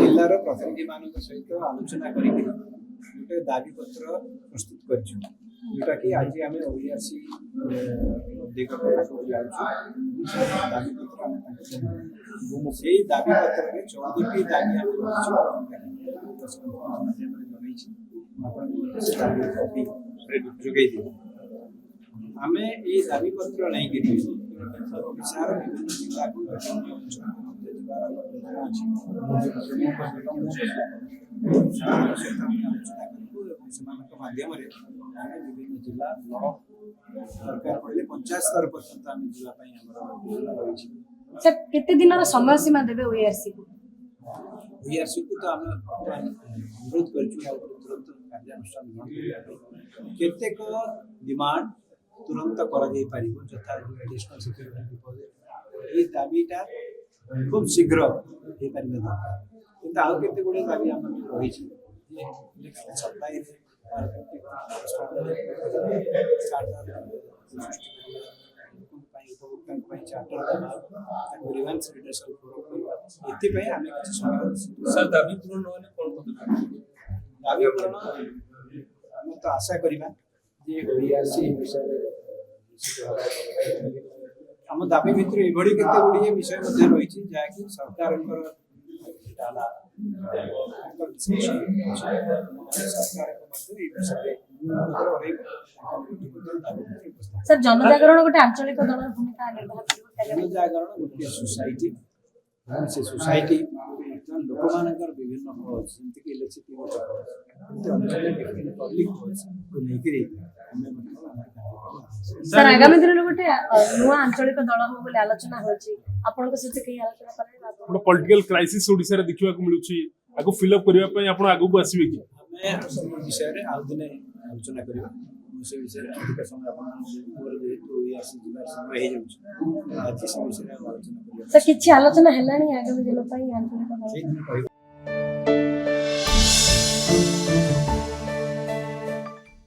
जिलार प्रतिनिधि मान सहित आलोचना करके दाबी पत्र प्रस्तुत कर जोटा कि आज आम ओआरसी दाबी पत्र से दाबी पत्र 14टी दाबी जोगे आम ये दाबी पत्र नहीं विचार विभिन्न जिला को माध्यम विभिन्न जिला ब्लॉक सरकार पड़े पंचायत स्तर पर्यटन रही सर केते दिन समय सीमा देबे ओआरसी को तो आम अनुरोध कर तुरंत कार्यानुष्ठान ग्रहण करने केतेक डिमांड तुरंत कर यथा एडिशनल सिक्योरिटी डिपोजिट ये दाबीटा खूब शीघ्र हो पार दरकार कि आउ केते गुड़े दाबी आम रही सप्लाई सर दाबी पूर्ण होने कौन दाबी पूर्ण आम तो आशा करवा आम दाबी भितर एभली केते गुड़िए विषय रही जहाँकि सरकार सर जनजागरण गोटे आंचलिक दल भूमिका जनजागरण गोटे सोसाइटी से सोसाइटी लोक मान विभिन्न कज जमीक इलेक्ट्रिसिटी पब्लिक सर आगामी दिन में गोटे नुआ आंचलिक दल हो बोले आलोचना होची आपन को सहित कई आलोचना करले पॉलिटिकल क्राइसिस ओडिसा रे देखिवा को मिलुची आगु फिल अप करिवा पय आपन आगु को आसीबे कि हमें विषय रे आउ दिने आलोचना करिवा से विषय रे अधिक समय आपन मोर जेतु यासी जिला समय हे जाउची आज से विषय रे आलोचना करिवा सर किछि आलोचना हेलानी आगामी दिन पय आंचलिक दल